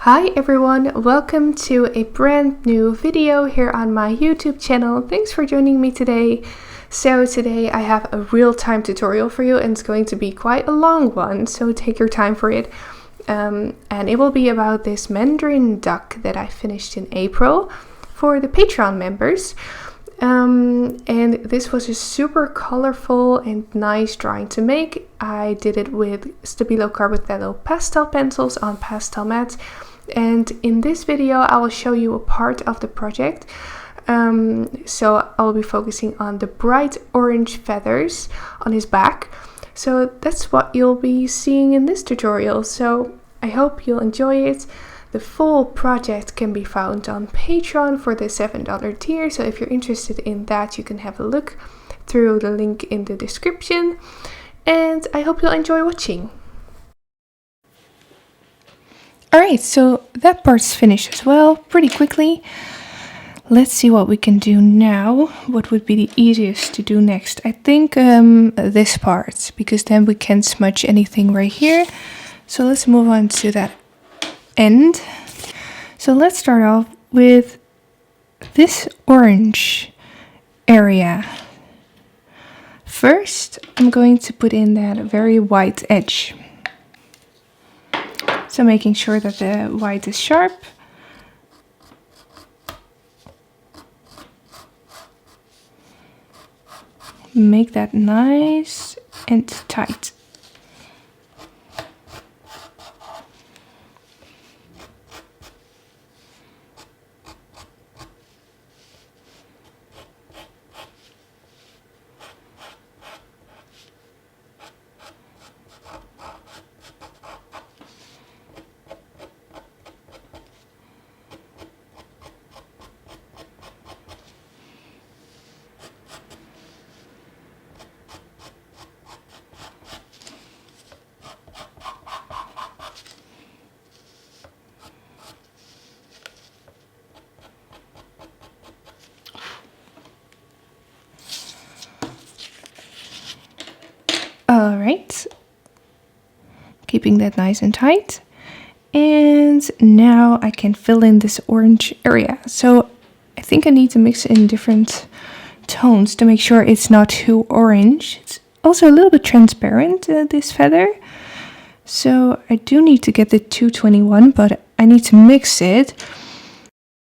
Hi everyone, welcome to a brand new video here on my YouTube channel. Thanks for joining me today. So today I have a real-time tutorial for you, and it's going to be quite a long one, so take your time for it. And it will be about this Mandarin duck that I finished in April for the Patreon members. And this was a super colorful and nice drawing to make. I did it with Stabilo Carbatello pastel pencils on pastel mats. And in this video I will show you a part of the project. So I'll be focusing on the bright orange feathers on his back. So that's what you'll be seeing in this tutorial. So I hope you'll enjoy it. The full project can be found on Patreon for the $7 tier. So if you're interested in that, you can have a look through the link in the description. And I hope you'll enjoy watching. Alright, so that part's finished as well, pretty quickly. Let's see what we can do now. What would be the easiest to do next? I think this part, because then we can't smudge anything right here. So let's move on to that end. So let's start off with this orange area. First, I'm going to put in that very white edge. So making sure that the white is sharp. Make that nice and tight. Alright, keeping that nice and tight. And now I can fill in this orange area. So I think I need to mix in different tones to make sure it's not too orange. It's also a little bit transparent, this feather. So I do need to get the 221, but I need to mix it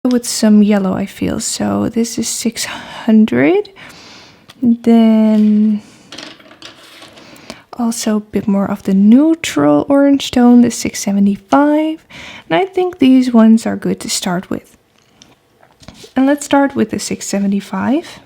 with some yellow, I feel. So this is 600. Then also a bit more of the neutral orange tone, the 675. And I think these ones are good to start with. And let's start with the 675.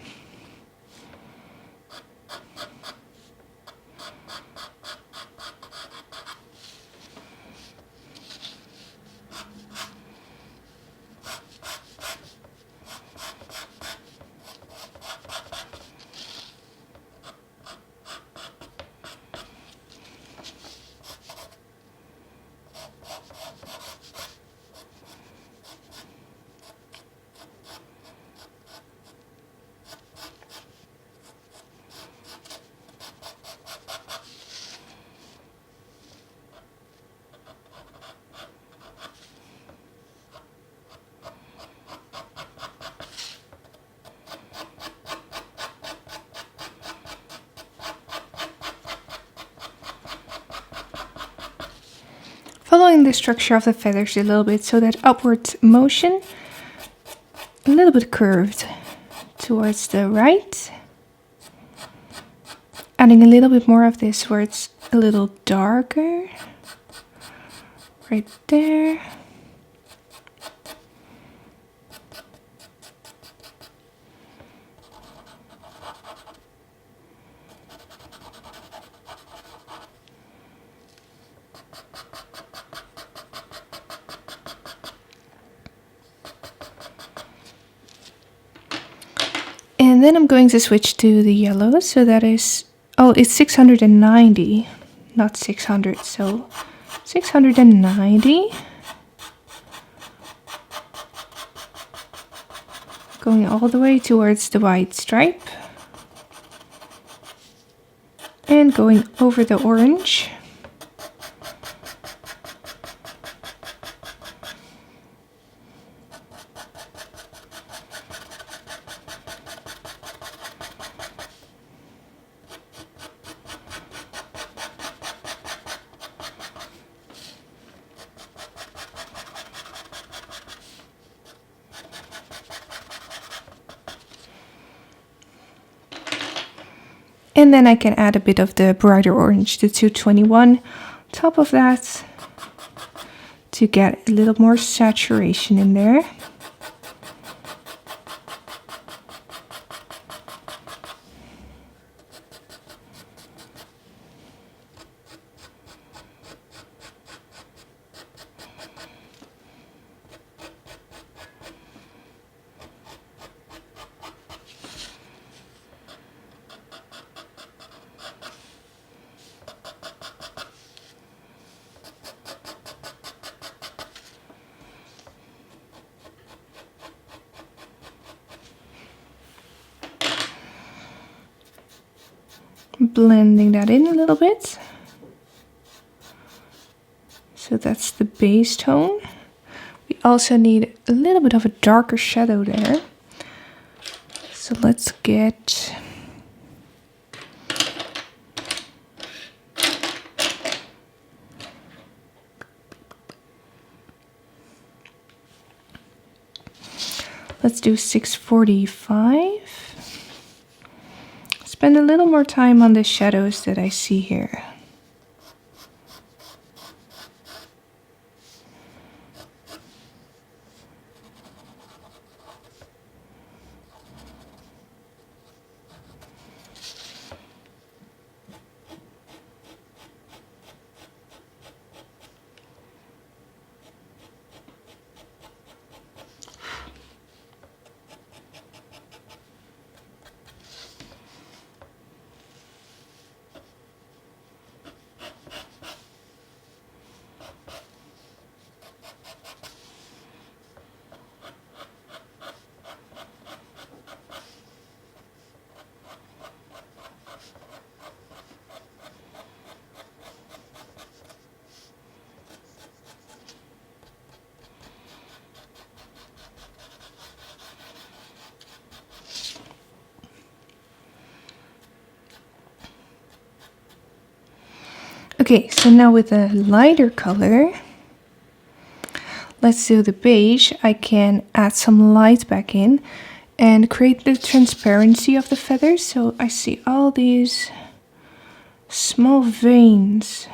Following the structure of the feathers a little bit, so that upward motion, a little bit curved towards the right. Adding a little bit more of this where it's a little darker, right there. And then I'm going to switch to the yellow, so that is, oh, it's 690, not 600, so 690. Going all the way towards the white stripe. And going over the orange. And then I can add a bit of the brighter orange, the 221, top of that to get a little more saturation in there. Blending that in a little bit. So that's the base tone. We also need a little bit of a darker shadow there. So let's get let's do 645. Spend a little more time on the shadows that I see here. Okay, so now with a lighter color, let's do the beige. I can add some light back in and create the transparency of the feathers. So I see all these small veins.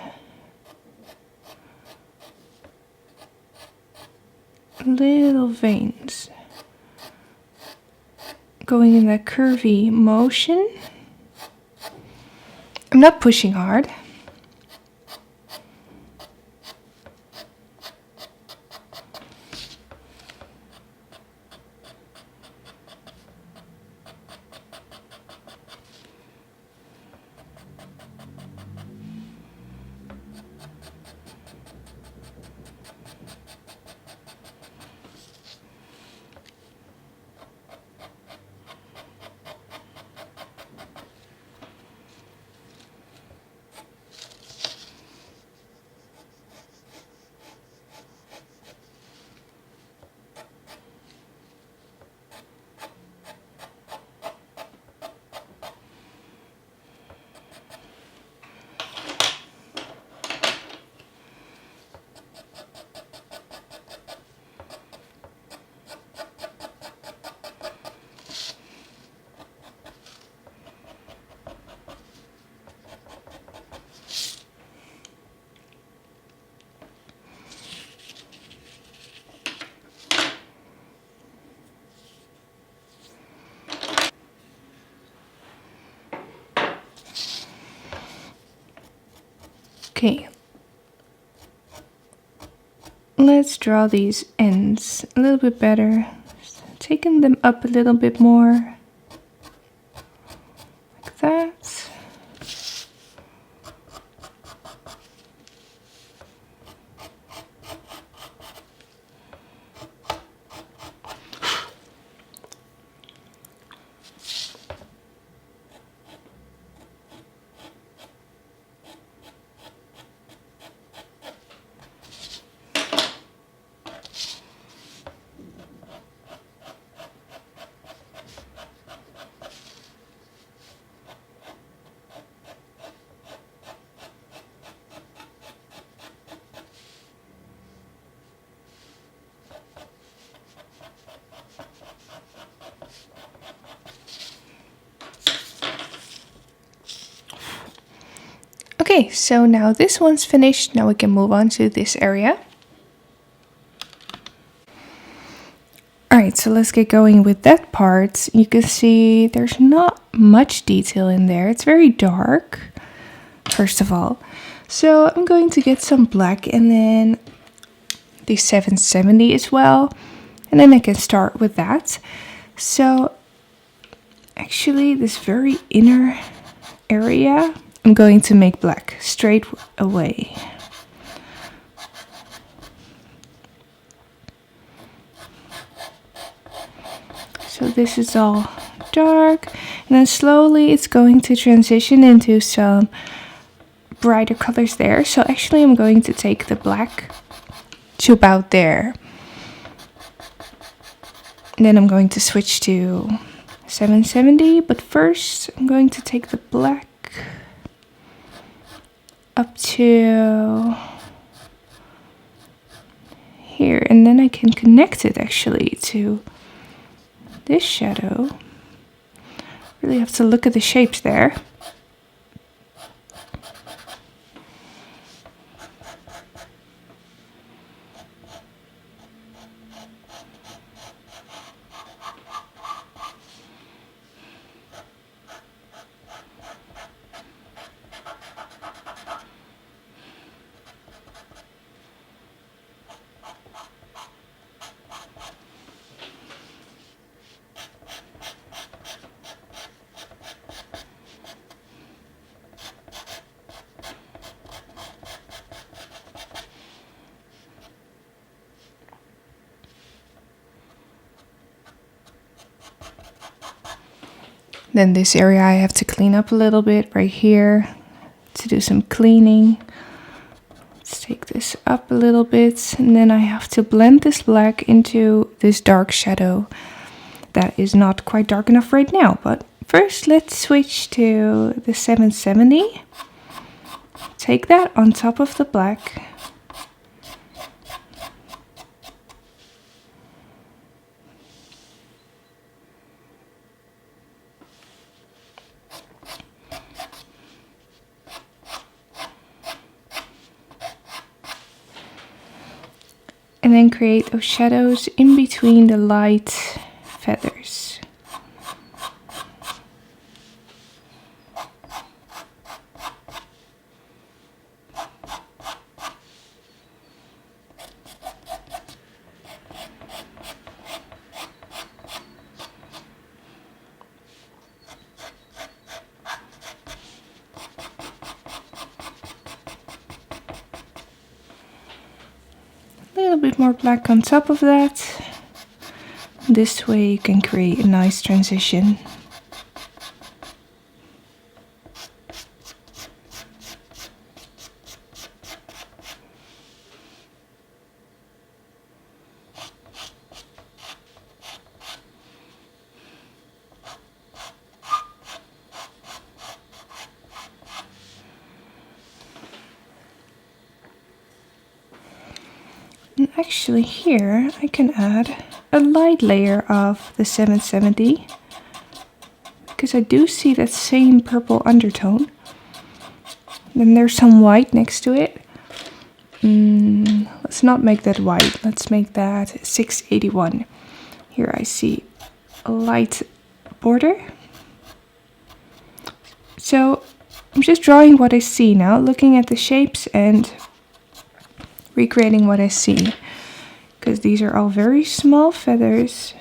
Little veins going in that curvy motion. I'm not pushing hard. Okay, let's draw these ends a little bit better, taking them up a little bit more, like that. Okay, so now this one's finished. Now we can move on to this area. Alright, so let's get going with that part. You can see there's not much detail in there. It's very dark, first of all. So I'm going to get some black and then the 770 as well. And then I can start with that. So actually this very inner area, I'm going to make black straight away. So this is all dark, and then slowly it's going to transition into some brighter colors there. So actually I'm going to take the black to about there. And then I'm going to switch to 770, but first I'm going to take the black up to here, and then I can connect it actually to this shadow. Really have to look at the shapes there. Then this area I have to clean up a little bit right here to do some cleaning. Let's take this up a little bit, and then I have to blend this black into this dark shadow that is not quite dark enough right now. But first let's switch to the 770. Take that on top of the black. And then create those shadows in between the light feathers. A little bit more black on top of that. This way you can create a nice transition. And actually here I can add a light layer of the 770, because I do see that same purple undertone. Then there's some white next to it. Let's not make that white, let's make that 681. Here I see a light border. So I'm just drawing what I see now, looking at the shapes and recreating what I see, because these are all very small feathers.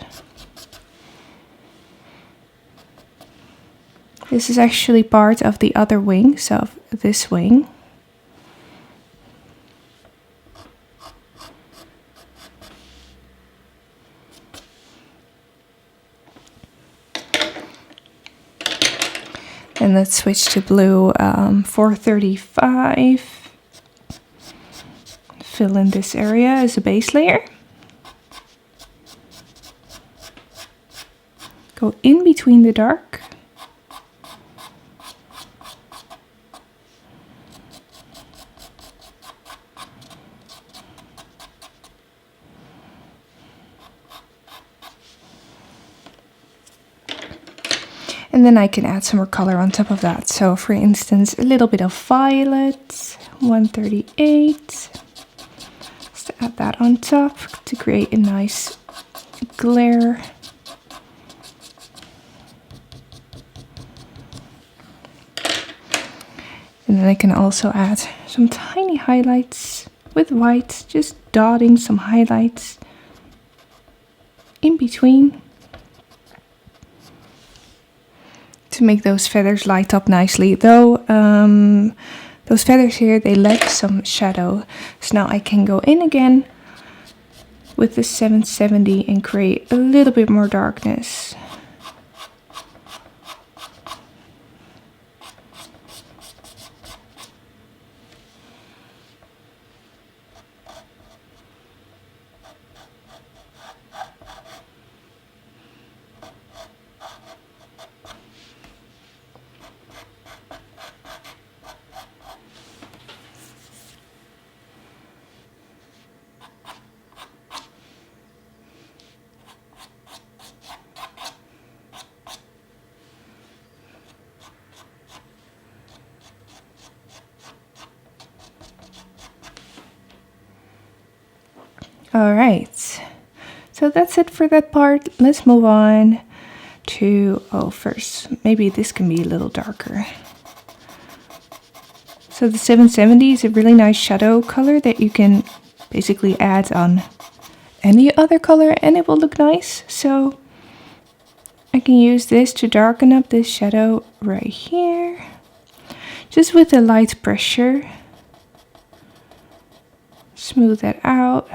This is actually part of the other wings of this wing. And let's switch to blue 435. Fill in this area as a base layer. Go in between the dark. And then I can add some more color on top of that. So for instance, a little bit of violet, 138. Just add that on top to create a nice glare. And then I can also add some tiny highlights with white, just dotting some highlights in between to make those feathers light up nicely. Though those feathers here, they lack some shadow. So now I can go in again with the 770 and create a little bit more darkness. Alright, so that's it for that part. Let's move on to, first, maybe this can be a little darker. So the 770 is a really nice shadow color that you can basically add on any other color and it will look nice. So I can use this to darken up this shadow right here, just with a light pressure. Smooth that out.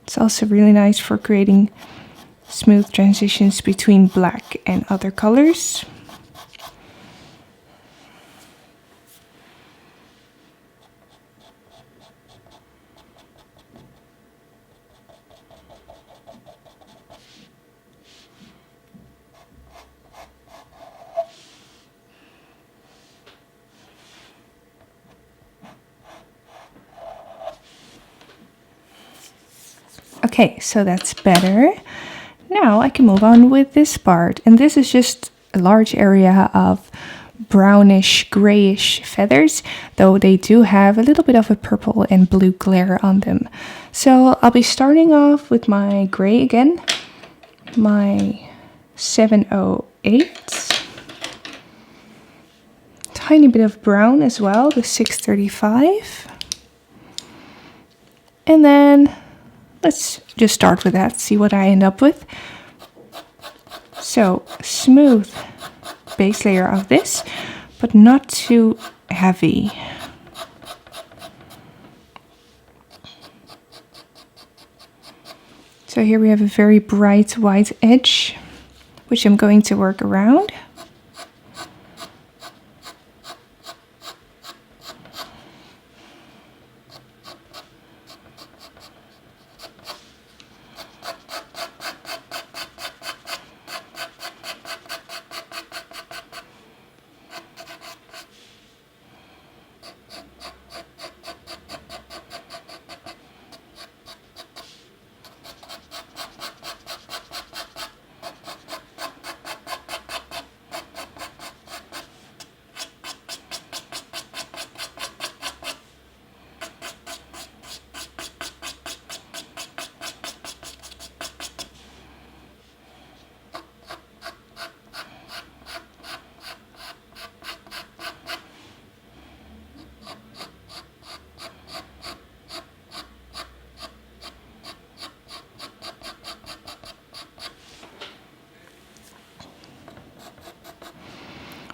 It's also really nice for creating smooth transitions between black and other colors. Okay, so that's better. Now I can move on with this part. And this is just a large area of brownish, grayish feathers, though they do have a little bit of a purple and blue glare on them. So I'll be starting off with my gray again, my 708. Tiny bit of brown as well, the 635. And then let's just start with that, see what I end up with. So, smooth base layer of this, but not too heavy. So here we have a very bright white edge, which I'm going to work around.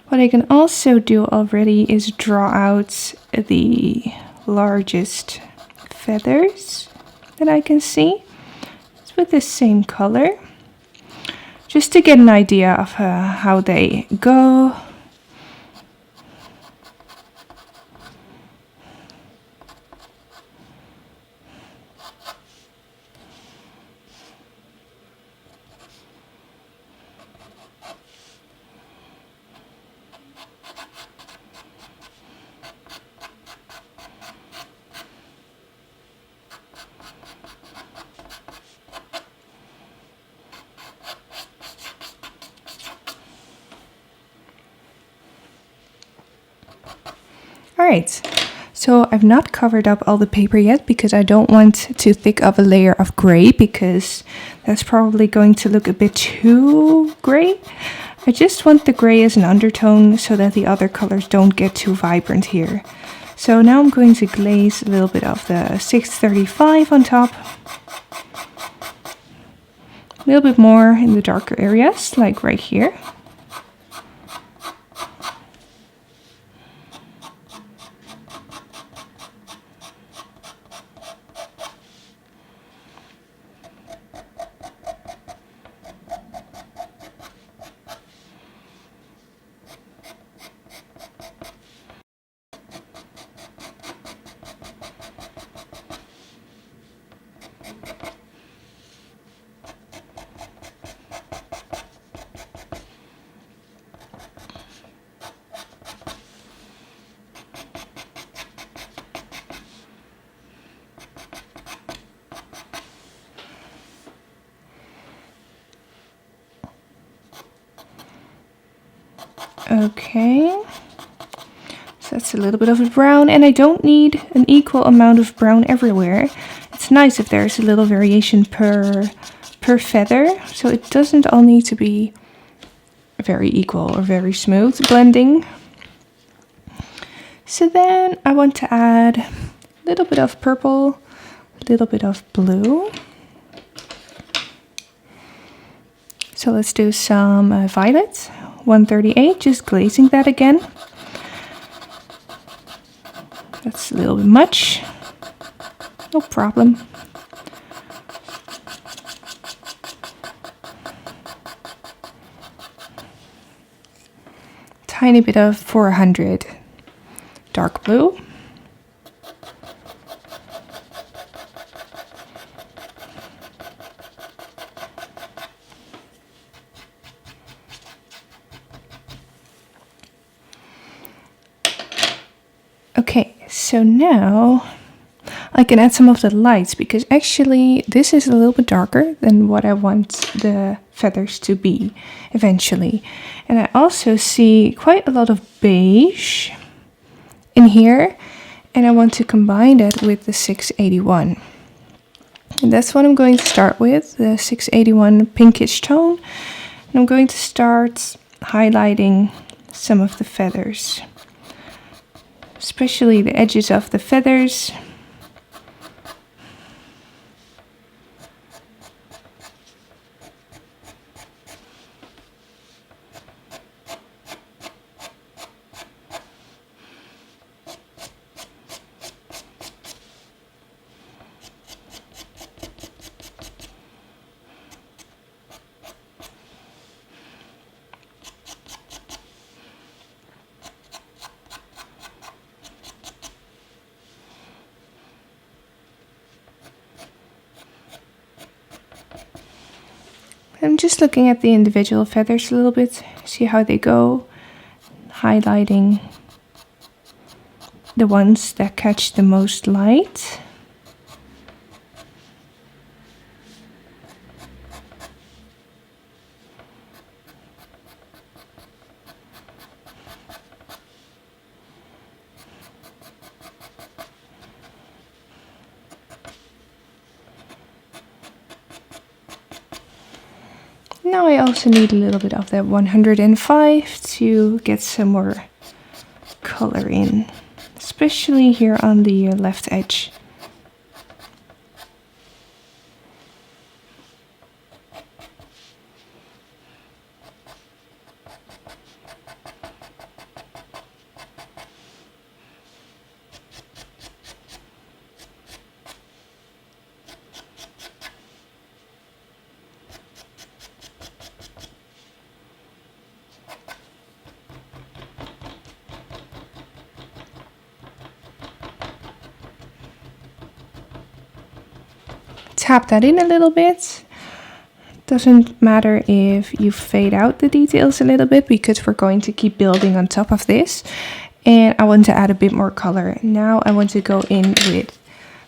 What I can also do already is draw out the largest feathers that I can see. It's with the same color, just to get an idea of how they go. Alright, so I've not covered up all the paper yet because I don't want too thick of a layer of gray, because that's probably going to look a bit too gray. I just want the gray as an undertone so that the other colors don't get too vibrant here. So now I'm going to glaze a little bit of the 635 on top. A little bit more in the darker areas, like right here. Okay, so that's a little bit of a brown, and I don't need an equal amount of brown everywhere. It's nice if there's a little variation per feather, so it doesn't all need to be very equal or very smooth blending. So then I want to add a little bit of purple, a little bit of blue. So let's do some violet. 138, just glazing that again. That's a little bit much. No problem. Tiny bit of 400 dark blue. Okay, so now I can add some of the lights, because actually this is a little bit darker than what I want the feathers to be eventually. And I also see quite a lot of beige in here, and I want to combine that with the 681. And that's what I'm going to start with, the 681 pinkish tone. And I'm going to start highlighting some of the feathers, especially the edges of the feathers. I'm just looking at the individual feathers a little bit, see how they go, highlighting the ones that catch the most light. Now I also need a little bit of that 105 to get some more color in, especially here on the left edge. Tap that in a little bit. Doesn't matter if you fade out the details a little bit, because we're going to keep building on top of this. And I want to add a bit more color. Now I want to go in with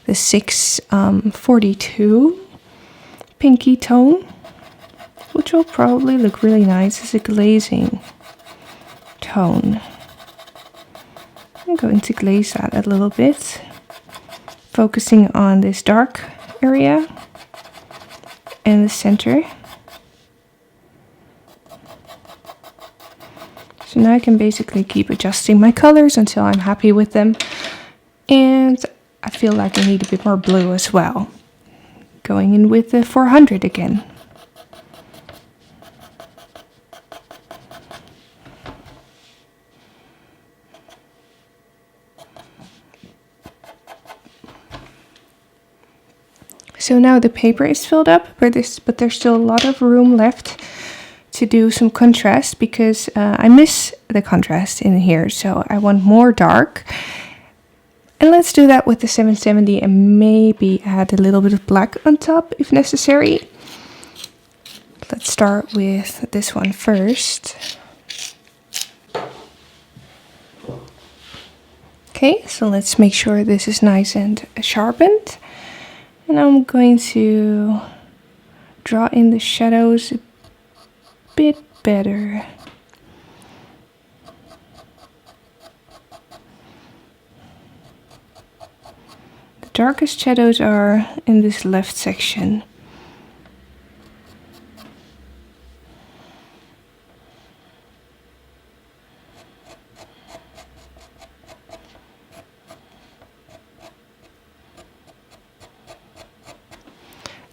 the 642 pinky tone, which will probably look really nice as a glazing tone. I'm going to glaze that a little bit, focusing on this dark area and the center. So now I can basically keep adjusting my colors until I'm happy with them. And I feel like I need a bit more blue as well. Going in with the 400 again. So now the paper is filled up, but there's still a lot of room left to do some contrast, because I miss the contrast in here, so I want more dark. And let's do that with the 770 and maybe add a little bit of black on top if necessary. Let's start with this one first. Okay, so let's make sure this is nice and sharpened. And I'm going to draw in the shadows a bit better. The darkest shadows are in this left section.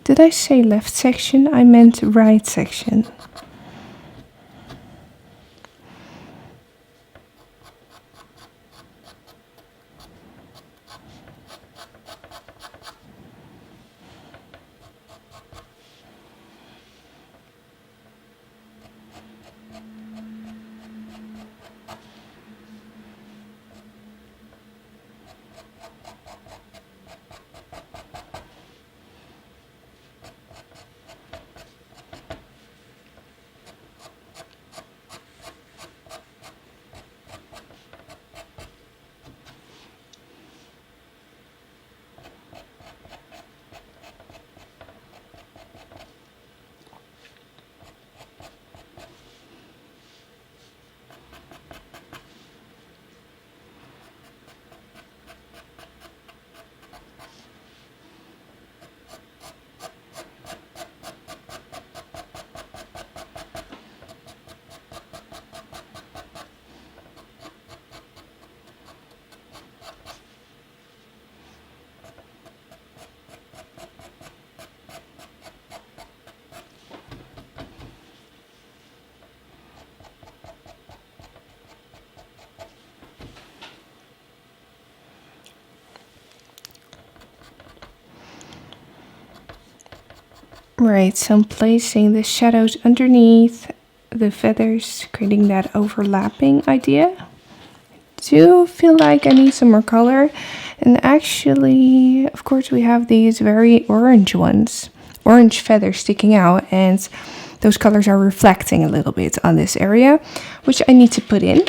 Did I say left section? I meant right section. Right, so I'm placing the shadows underneath the feathers, creating that overlapping idea. Do feel like I need some more color, and actually, of course, we have these very orange ones, orange feathers sticking out, and those colors are reflecting a little bit on this area, which I need to put in.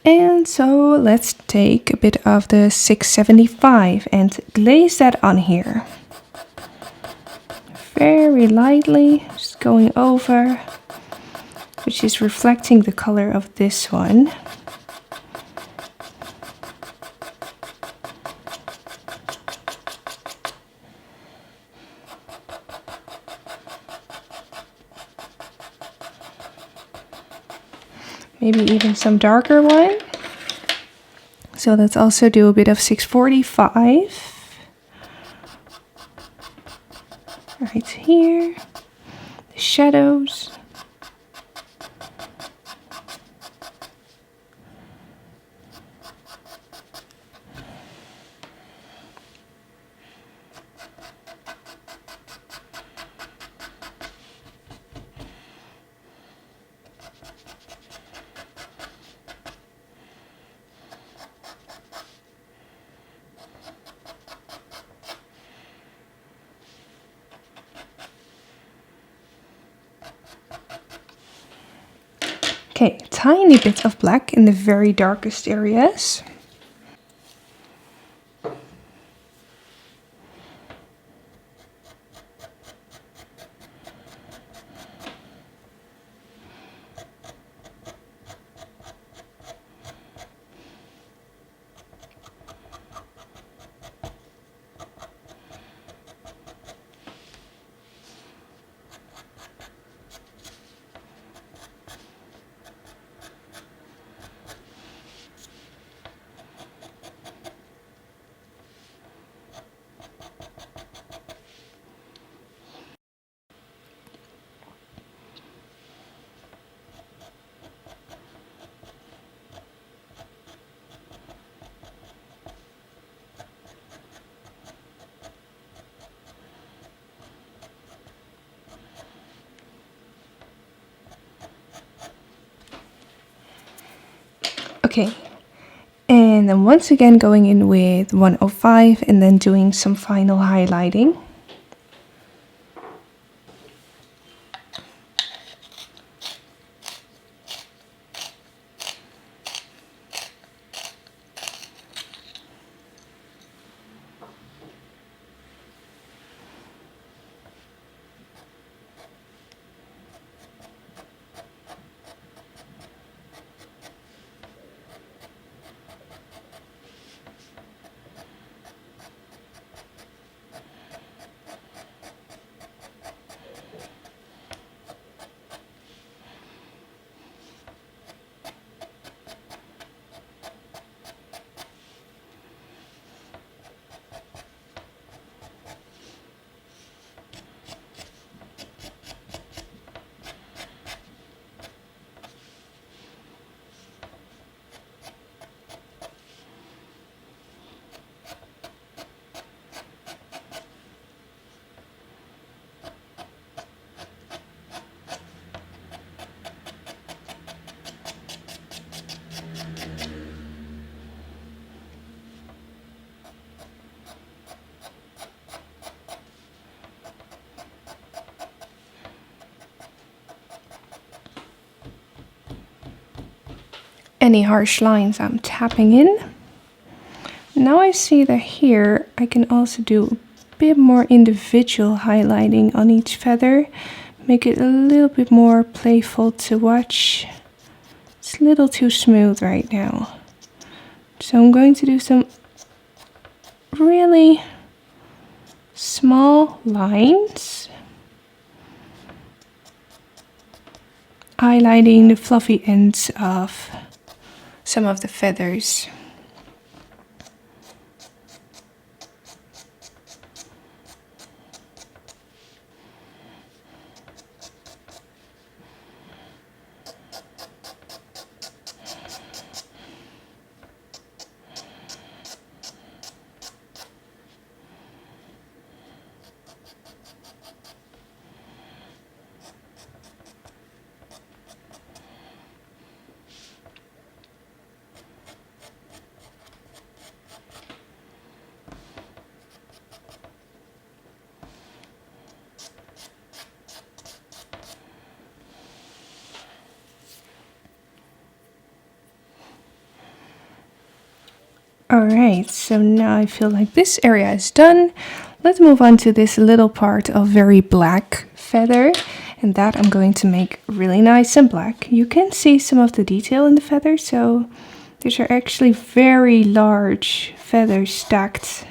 And so let's take a bit of the 675 and glaze that on here. Very lightly, just going over, which is reflecting the color of this one. Maybe even some darker one. So let's also do a bit of 645. Right here, the shadows. Okay, tiny bit of black in the very darkest areas. Okay. And then once again going in with 105 and then doing some final highlighting. Any harsh lines I'm tapping in. Now I see that here I can also do a bit more individual highlighting on each feather. Make it a little bit more playful to watch. It's a little too smooth right now. So I'm going to do some really small lines. Highlighting the fluffy ends of some of the feathers. Alright, so now I feel like this area is done. Let's move on to this little part of very black feather, and that I'm going to make really nice and black. You can see some of the detail in the feather, so these are actually very large feathers stacked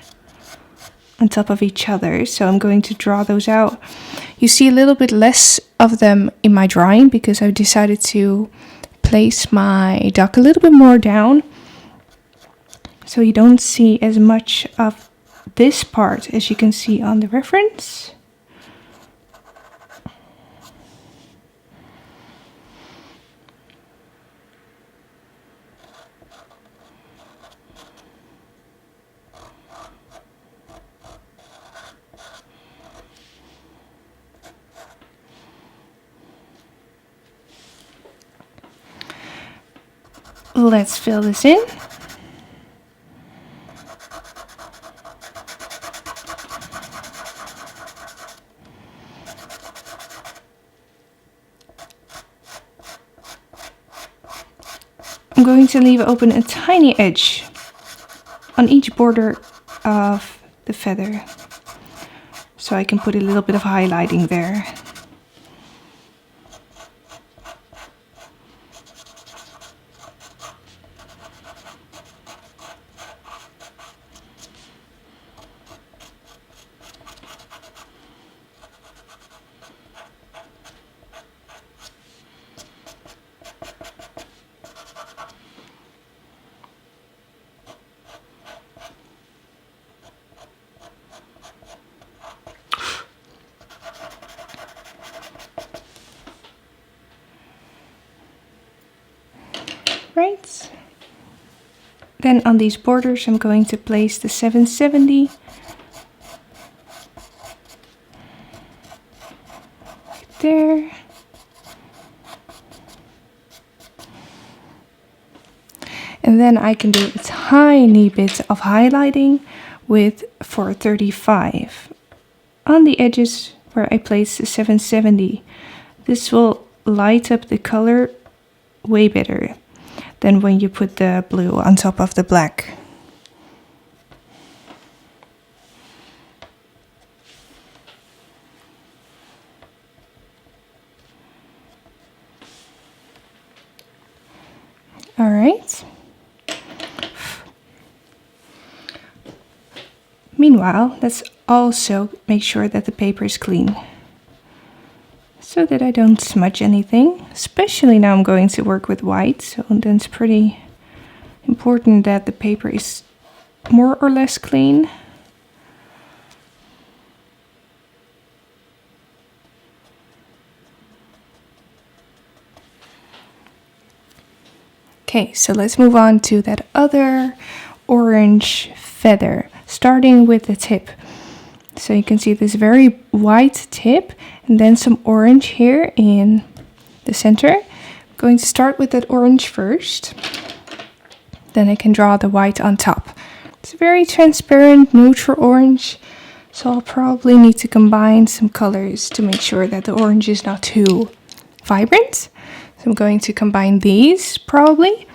on top of each other, so I'm going to draw those out. You see a little bit less of them in my drawing because I decided to place my duck a little bit more down. So you don't see as much of this part as you can see on the reference. Let's fill this in. I'm going to leave open a tiny edge on each border of the feather, so I can put a little bit of highlighting there. Right. Then on these borders I'm going to place the 770 right there. And then I can do a tiny bit of highlighting with 435 on the edges where I place the 770. This will light up the color way better than when you put the blue on top of the black. All right. Meanwhile, let's also make sure that the paper is clean, so that I don't smudge anything. Especially now I'm going to work with white, so then it's pretty important that the paper is more or less clean. Okay, so let's move on to that other orange feather, starting with the tip. So you can see this very white tip and then some orange here in the center. I'm going to start with that orange first. Then I can draw the white on top. It's a very transparent, neutral orange. So I'll probably need to combine some colors to make sure that the orange is not too vibrant. So I'm going to combine these probably.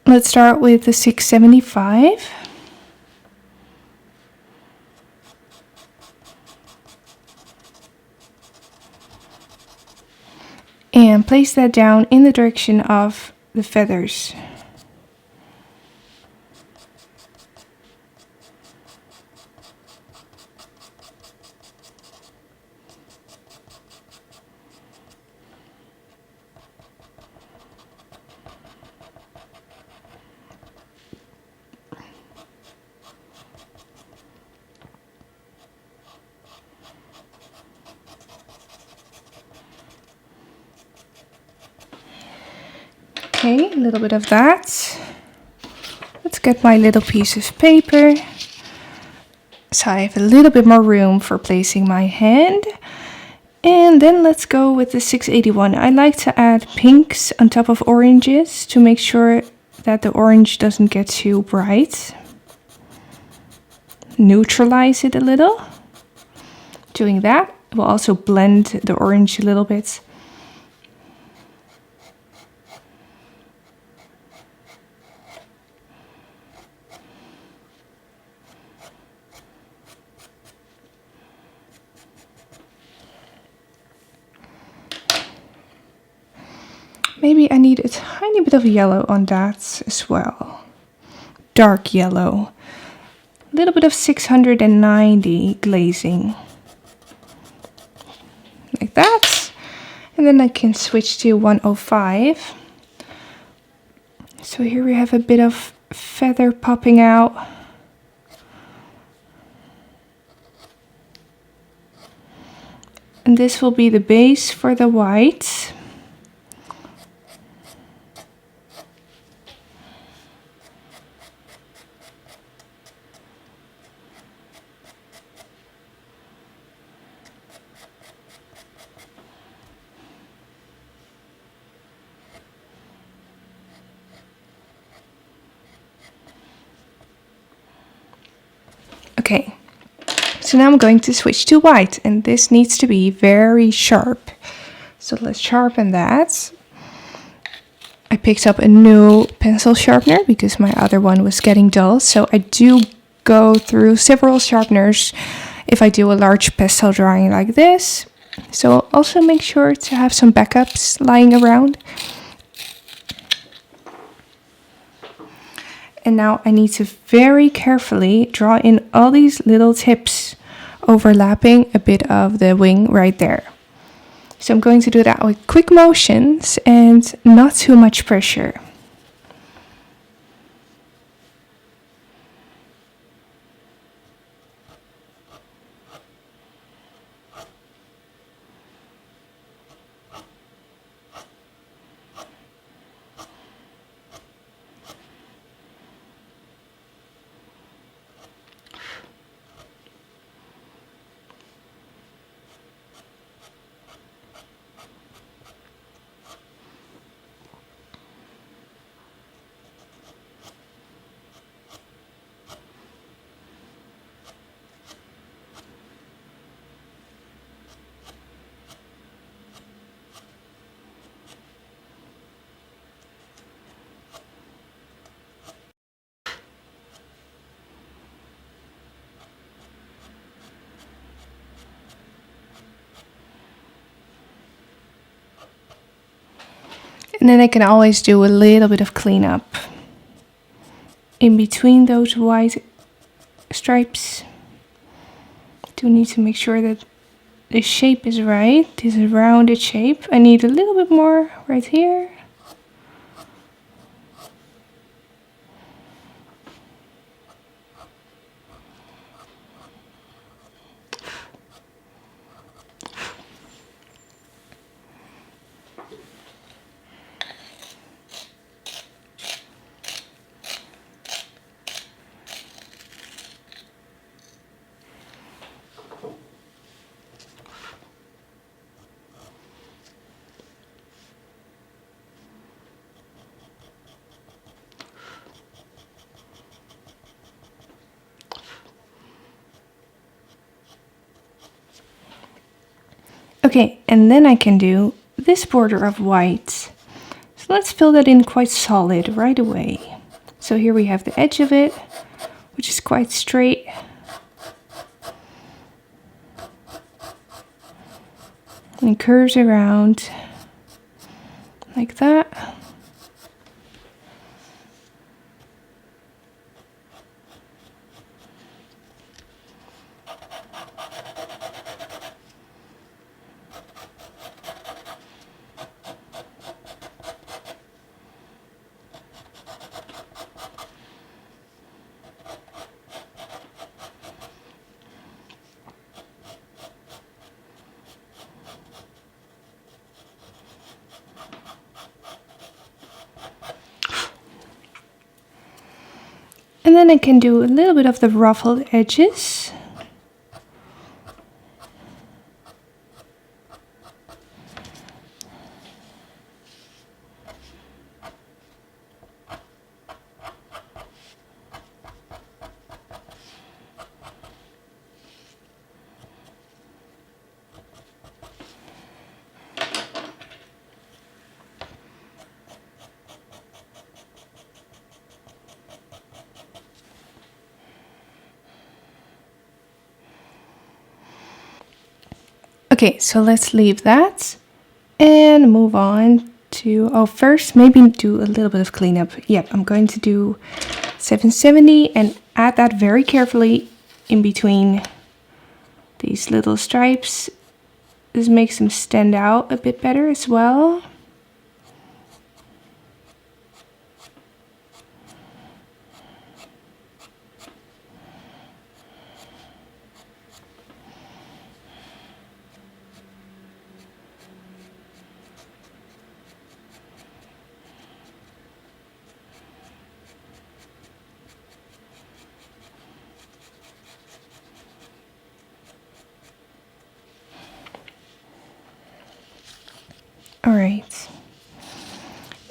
Let's start with the 675. And place that down in the direction of the feathers. Okay, a little bit of that. Let's get my little piece of paper. So I have a little bit more room for placing my hand. And then let's go with the 681. I like to add pinks on top of oranges to make sure that the orange doesn't get too bright. Neutralize it a little. Doing that will also blend the orange a little bit. Maybe I need a tiny bit of yellow on that as well. Dark yellow. A little bit of 690 glazing. Like that. And then I can switch to 105. So here we have a bit of feather popping out. And this will be the base for the white. Okay, so now I'm going to switch to white, and this needs to be very sharp. So let's sharpen that. I picked up a new pencil sharpener because my other one was getting dull. So I do go through several sharpeners if I do a large pastel drawing like this. So also make sure to have some backups lying around. And now I need to very carefully draw in all these little tips, overlapping a bit of the wing right there. So I'm going to do that with quick motions and not too much pressure. And then I can always do a little bit of cleanup in between those white stripes. Do need to make sure that the shape is right. This is a rounded shape. I need a little bit more right here. Okay, and then I can do this border of white. So let's fill that in quite solid right away. So here we have the edge of it, which is quite straight. And curves around like that. And then I can do a little bit of the ruffled edges. Okay, so let's leave that and move on to, oh, first maybe do a little bit of cleanup. Yep, I'm going to do 770 and add that very carefully in between these little stripes. This makes them stand out a bit better as well. All right,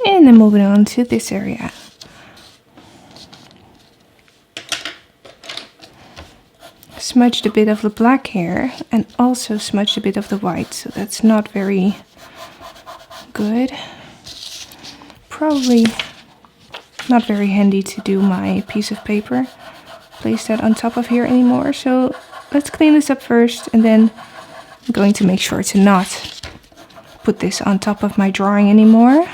and then moving on to this area. Smudged a bit of the black here and also smudged a bit of the white, so that's not very good. Probably not very handy to do my piece of paper, place that on top of here anymore. So let's clean this up first, and then I'm going to make sure to not put this on top of my drawing anymore.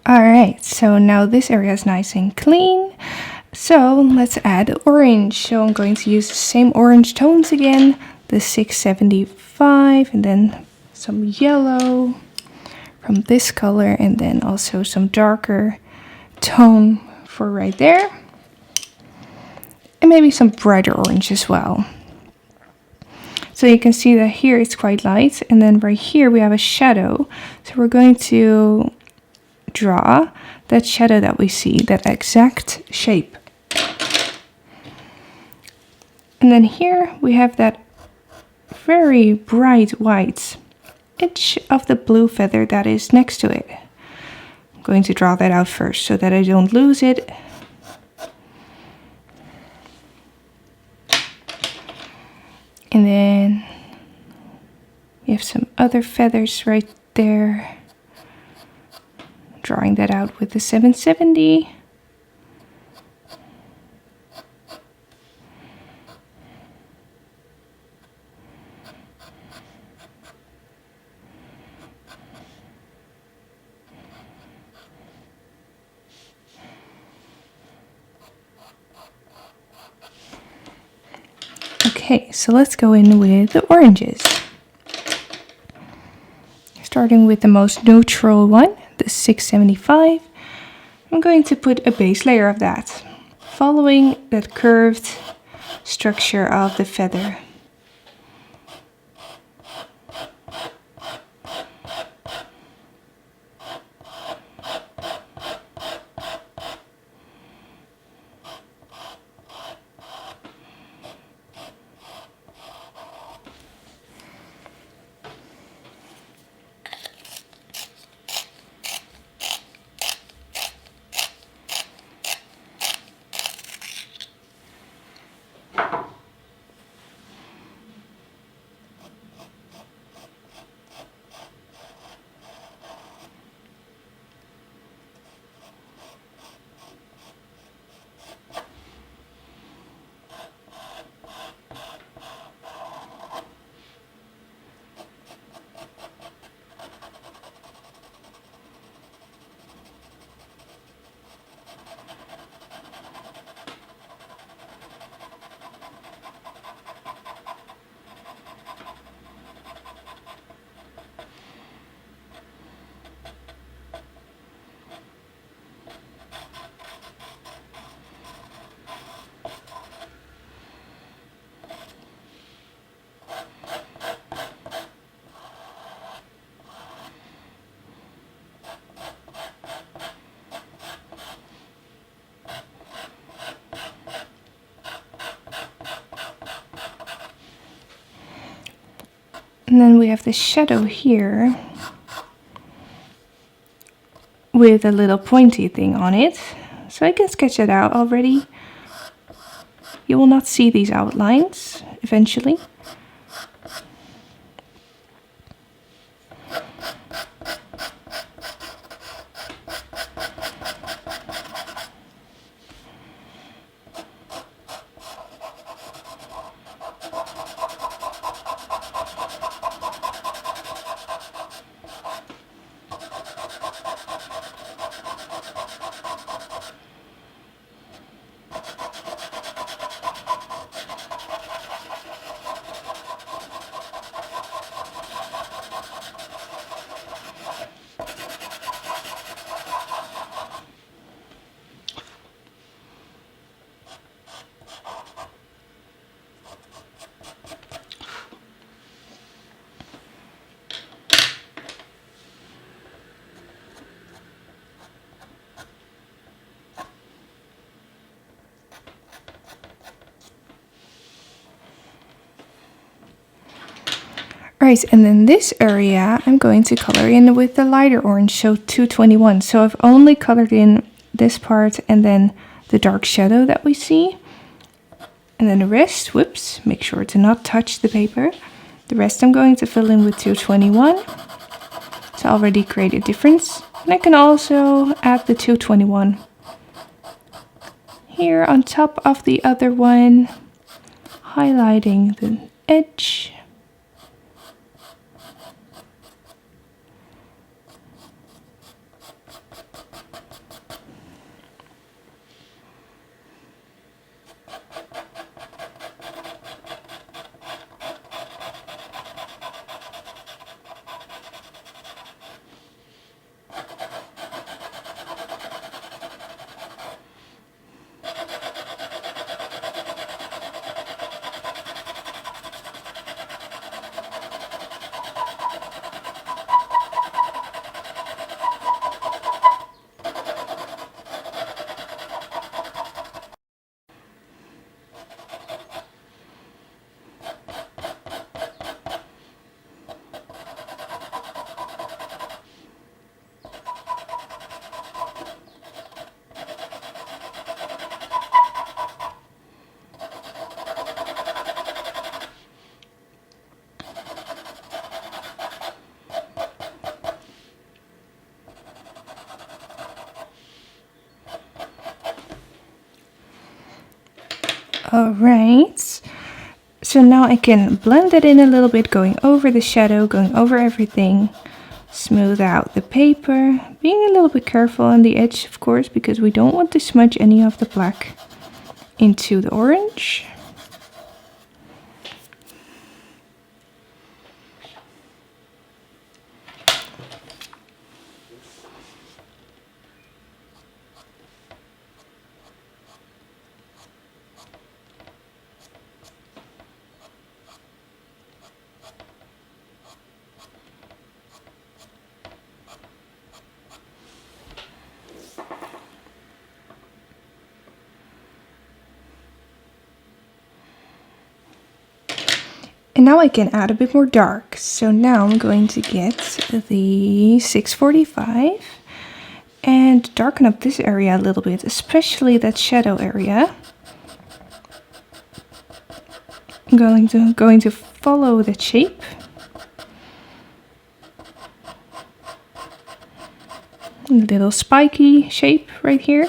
Alright, so now this area is nice and clean. So let's add orange. So I'm going to use the same orange tones again, the 675, and then some yellow from this color, and then also some darker tone for right there, and maybe some brighter orange as well. So you can see that here it's quite light, and then right here we have a shadow. So we're going to draw that shadow that we see, that exact shape. And then here we have that very bright white edge of the blue feather that is next to it. I'm going to draw that out first so that I don't lose it. And then we have some other feathers right there. Drawing that out with the 770. Okay, so let's go in with the oranges. Starting with the most neutral one, the 675. I'm going to put a base layer of that, following that curved structure of the feather. And then we have the shadow here with a little pointy thing on it. So I can sketch it out already. You will not see these outlines eventually. Right, and then this area I'm going to color in with the lighter orange, so 221. So I've only colored in this part and then the dark shadow that we see. And then the rest, whoops, make sure to not touch the paper. The rest I'm going to fill in with 221. So I already create a difference. And I can also add the 221 here on top of the other one, highlighting the edge. Alright, so now I can blend it in a little bit, going over the shadow, going over everything, smooth out the paper, being a little bit careful on the edge, of course, because we don't want to smudge any of the black into the orange. And now I can add a bit more dark. So now I'm going to get the 645 and darken up this area a little bit, especially that shadow area. I'm going to follow the shape. A little spiky shape right here.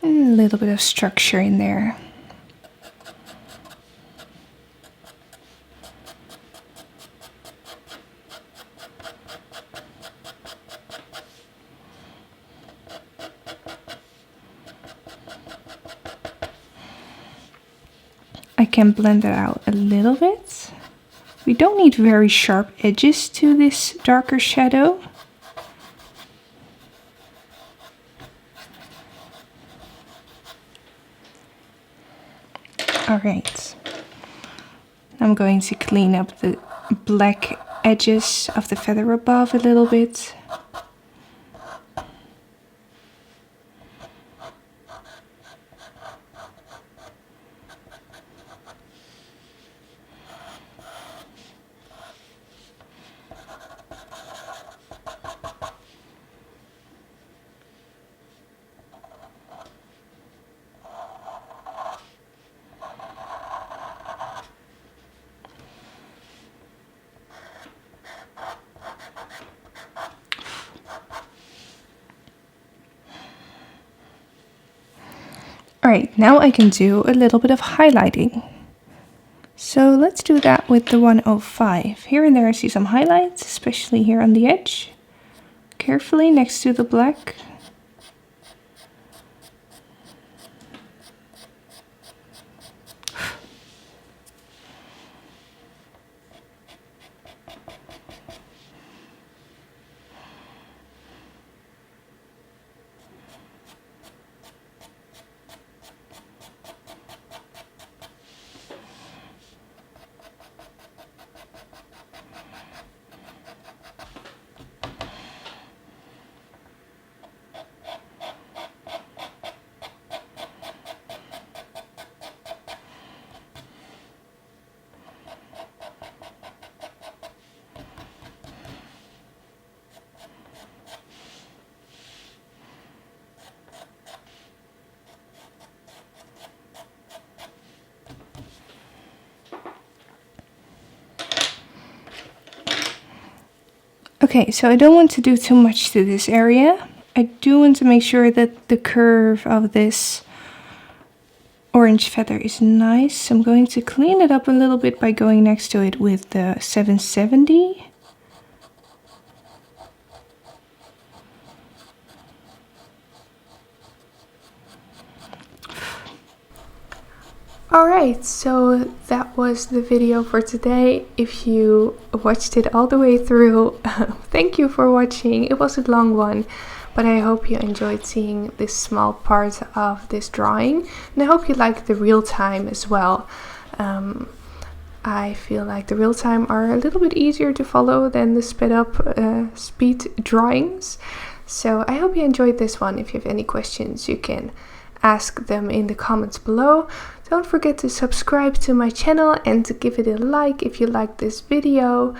A little bit of structure in there. I can blend it out a little bit. We don't need very sharp edges to this darker shadow. Alright, I'm going to clean up the black edges of the feather above a little bit. Alright, now I can do a little bit of highlighting. So let's do that with the 105. Here and there I see some highlights, especially here on the edge. Carefully next to the black. Okay, so I don't want to do too much to this area. I do want to make sure that the curve of this orange feather is nice. So I'm going to clean it up a little bit by going next to it with the 770. Alright, so that was the video for today. If you watched it all the way through, thank you for watching. It was a long one, but I hope you enjoyed seeing this small part of this drawing. And I hope you like the real time as well. I feel like the real time are a little bit easier to follow than the sped up speed drawings. So I hope you enjoyed this one. If you have any questions, you can ask them in the comments below. Don't forget to subscribe to my channel and to give it a like if you like this video.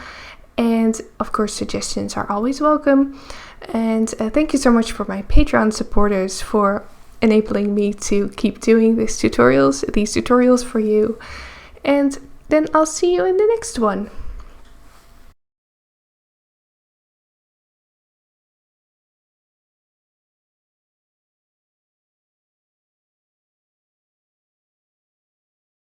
And of course, suggestions are always welcome. And thank you so much for my Patreon supporters for enabling me to keep doing these tutorials for you. And then I'll see you in the next one.